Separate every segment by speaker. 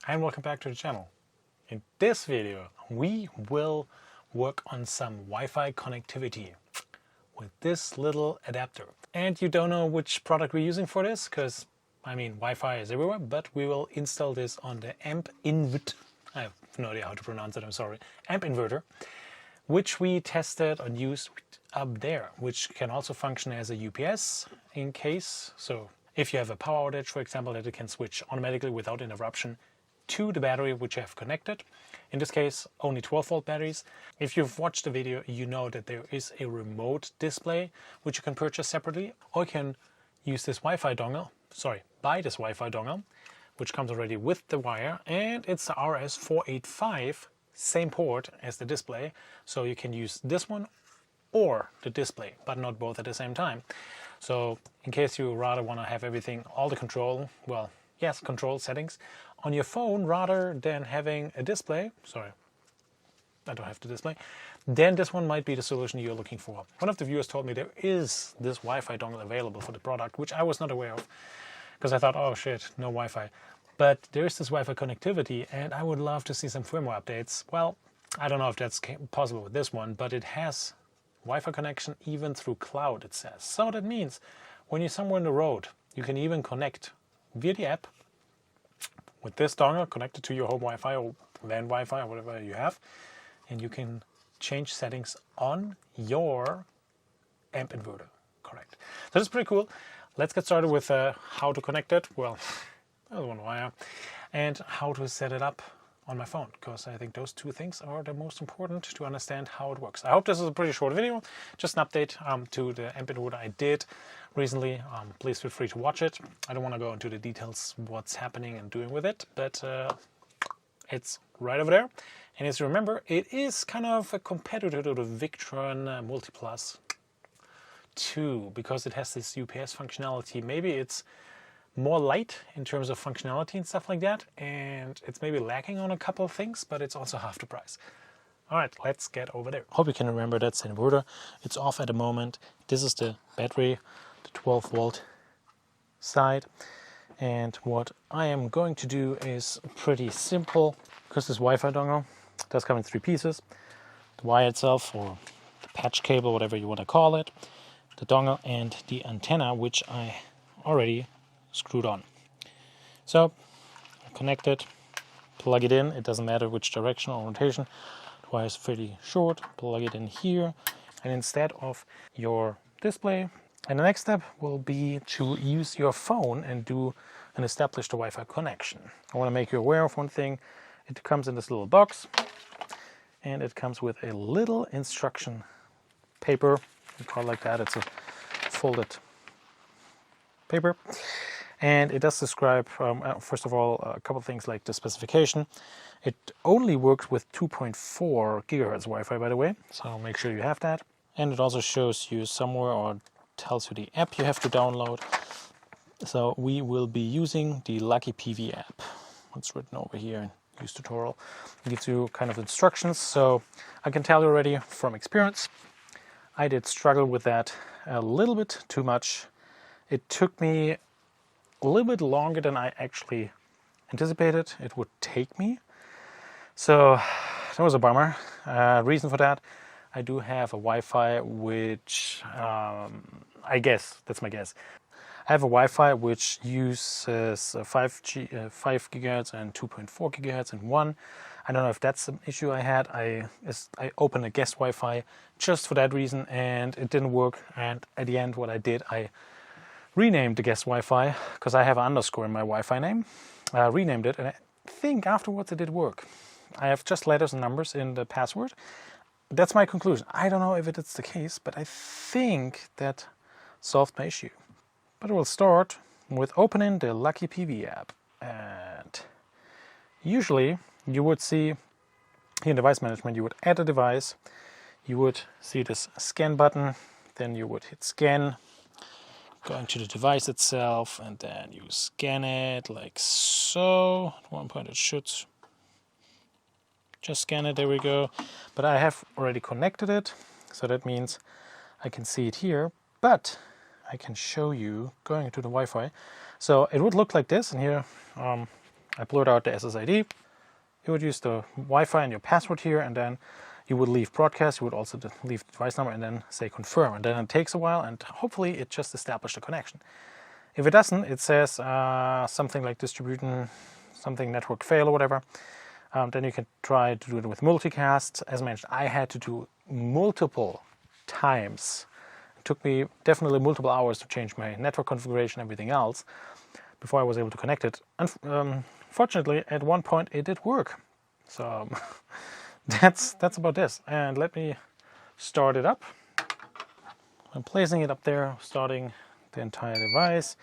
Speaker 1: and welcome back to the channel. In this video we will work on some Wi-Fi connectivity with this little adapter. And you don't know which product we're using for this because Wi-Fi is everywhere, but we will install this on the AMPINVT, I have no idea how to pronounce it, I'm sorry, AMP inverter, which we tested and used up there, which can also function as a UPS in case. So if you have a power outage, for example, that it can switch automatically without interruption to the battery which you have connected. In this case, only 12-volt batteries. If you've watched the video, you know that there is a remote display which you can purchase separately, or you can use this Wi-Fi dongle, buy this Wi-Fi dongle, which comes already with the wire, and it's the RS485, same port as the display, so you can use this one or the display, but not both at the same time. So in case you rather want to have everything, all the control, well, yes, control settings on your phone rather than having a display, sorry, I don't have the display, then this one might be the solution you're looking for. One of the viewers told me there is this Wi-Fi dongle available for the product, which I was not aware of, because I thought, oh shit, no Wi-Fi. But there is this Wi-Fi connectivity, and I would love to see some firmware updates. Well, I don't know if that's possible with this one, but it has Wi-Fi connection even through cloud, it says. So that means when you're somewhere on the road, you can even connect via the app with this dongle connected to your home Wi-Fi or LAN Wi-Fi or whatever you have, and you can change settings on your AMP inverter. Correct. So that's pretty cool. Let's get started with how to connect it. Well, there's one wire, and how to set it up on my phone, because I think those two things are the most important to understand how it works. I hope this is a pretty short video, just an update to the AMP inverter I did recently. Please feel free to watch it. I don't want to go into the details what's happening and doing with it, but it's right over there. And as you remember, it is kind of a competitor to the Victron Multiplus 2, because it has this UPS functionality. Maybe it's more light in terms of functionality and stuff like that, and it's maybe lacking on a couple of things, but it's also half the price. All right, let's get over there. Hope you can remember that's the inverter. It's off at the moment. This is the battery, the 12-volt side. And what I am going to do is pretty simple, because this Wi-Fi dongle does come in 3 pieces. The wire itself, or the patch cable, whatever you want to call it, the dongle, and the antenna, which I already screwed on. So connect it, plug it in. It doesn't matter which direction or orientation. The wire is fairly short. Plug it in here, and instead of your display, and the next step will be to use your phone and do an established Wi-Fi connection. I want to make you aware of one thing. It comes in this little box, and it comes with a little instruction paper. We call it like that. It's a folded paper. And it does describe, first of all, a couple of things like the specification. It only works with 2.4 gigahertz Wi-Fi, by the way, so make sure you have that. And it also shows you somewhere, or tells you the app you have to download. So we will be using the Lucky PV app. It's written over here in use tutorial. It gives you kind of instructions. So I can tell you already from experience, I did struggle with that a little bit too much. It took me a little bit longer than I actually anticipated it would take me. So that was a bummer. Reason for that, I do have a Wi-Fi which, I guess, that's my guess. I have a Wi-Fi which uses 5 gigahertz and 2.4 gigahertz in one. I don't know if that's an issue I had. I opened a guest Wi-Fi just for that reason, and it didn't work. And at the end, what I did, I renamed the guest Wi-Fi, because I have an underscore in my Wi-Fi name. I renamed it, and I think afterwards it did work. I have just letters and numbers in the password. That's my conclusion. I don't know if it's the case, but I think that solved my issue. But we'll start with opening the Lucky PV app. And usually you would see here in device management, you would add a device, you would see this scan button, then you would hit scan, going to the device itself, and then you scan it like so. At one point it should just scan it, there we go. But I have already connected it, so that means I can see it here, but I can show you going to the Wi-Fi. So it would look like this, and here I blurred out the SSID. You would use the Wi-Fi and your password here, and then you would leave broadcast. You would also leave the device number and then say confirm. And then it takes a while, and hopefully it just established a connection. If it doesn't, it says something like distribution, something network fail or whatever. Then you can try to do it with multicast. As mentioned, I had to do multiple times. It took me definitely multiple hours to change my network configuration, everything else, before I was able to connect it. And fortunately, at one point it did work. So that's about this. And let me start it up. I'm placing it up there, starting the entire device.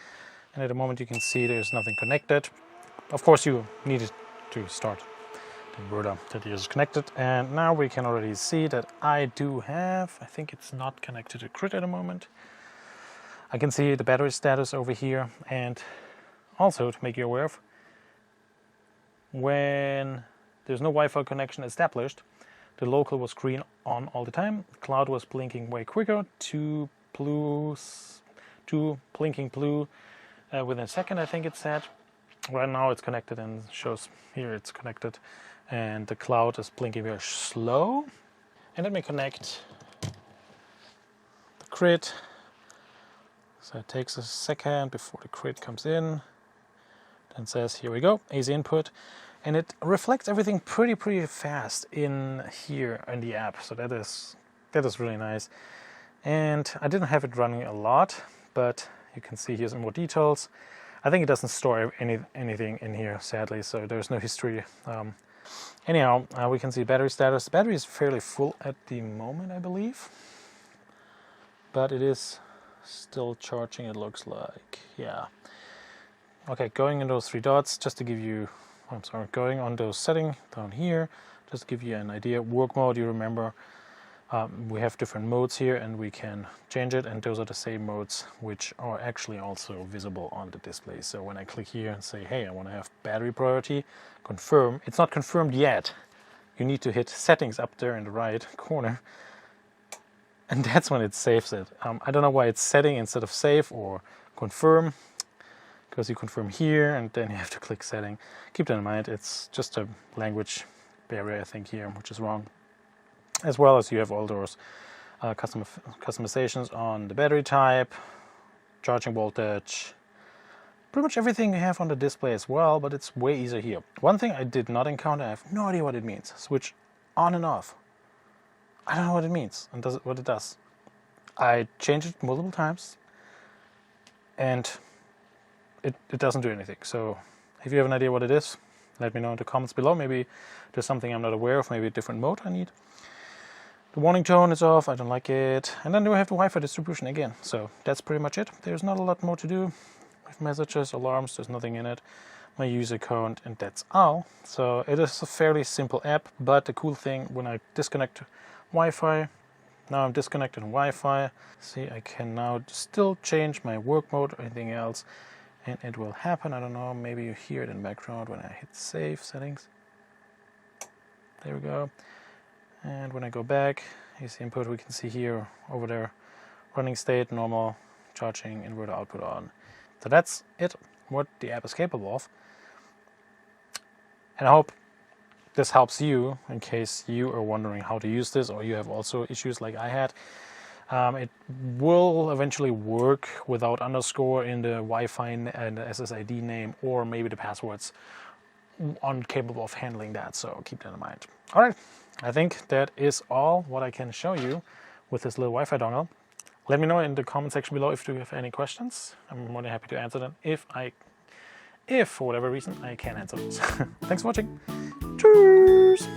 Speaker 1: And at the moment you can see there's nothing connected. Of course you needed to start the inverter that is connected. And now we can already see that I do have, I think it's not connected to grid at the moment. I can see the battery status over here, and also to make you aware of, when there's no Wi-Fi connection established, the local was green on all the time. Cloud was blinking way quicker, two blinking blue within a second, I think it said. Right now it's connected and shows here it's connected, and the cloud is blinking very slow. And let me connect the grid. So it takes a second before the grid comes in. Then says, here we go, AC input. And it reflects everything pretty fast in here in the app. So that is really nice. And I didn't have it running a lot, but you can see here's more details. I think it doesn't store anything in here, sadly, so there's no history. Anyhow, we can see battery status. The battery is fairly full at the moment, I believe. But it is still charging, it looks like. Yeah. Okay, going in those three dots, just to give you, going on those settings down here, just to give you an idea. Work mode, you remember, we have different modes here and we can change it, and those are the same modes which are actually also visible on the display. So when I click here and say, hey, I want to have battery priority, confirm, it's not confirmed yet. You need to hit settings up there in the right corner, and that's when it saves it. I don't know why it's setting instead of save or confirm, because you confirm here and then you have to click setting. Keep that in mind, it's just a language barrier, I think, here, which is wrong. As well as you have all those customizations on the battery type, charging voltage, pretty much everything you have on the display as well, but it's way easier here. One thing I did not encounter, I have no idea what it means. Switch on and off. I don't know what it means and what it does. I changed it multiple times and it doesn't do anything. So if you have an idea what it is, let me know in the comments below. Maybe there's something I'm not aware of, maybe a different mode I need. The warning tone is off, I don't like it. And then we have the Wi-Fi distribution again. So that's pretty much it. There's not a lot more to do. With messages, alarms, there's nothing in it. My user account, and that's all. So it is a fairly simple app, but the cool thing, when I disconnect Wi-Fi, now I'm disconnected on Wi-Fi. See, I can now still change my work mode or anything else, and it will happen. I don't know, maybe you hear it in the background when I hit save settings. There we go. And when I go back, here's the input, we can see here over there, running state, normal, charging, inverter output on. So that's it, what the app is capable of. And I hope this helps you in case you are wondering how to use this, or you have also issues like I had. It will eventually work without underscore in the Wi-Fi and the SSID name, or maybe the passwords aren't capable of handling that, so keep that in mind. All right, I think that is all what I can show you with this little Wi-Fi dongle. Let me know in the comment section below if you have any questions. I'm more than happy to answer them if for whatever reason I can answer those. Thanks for watching. Cheers!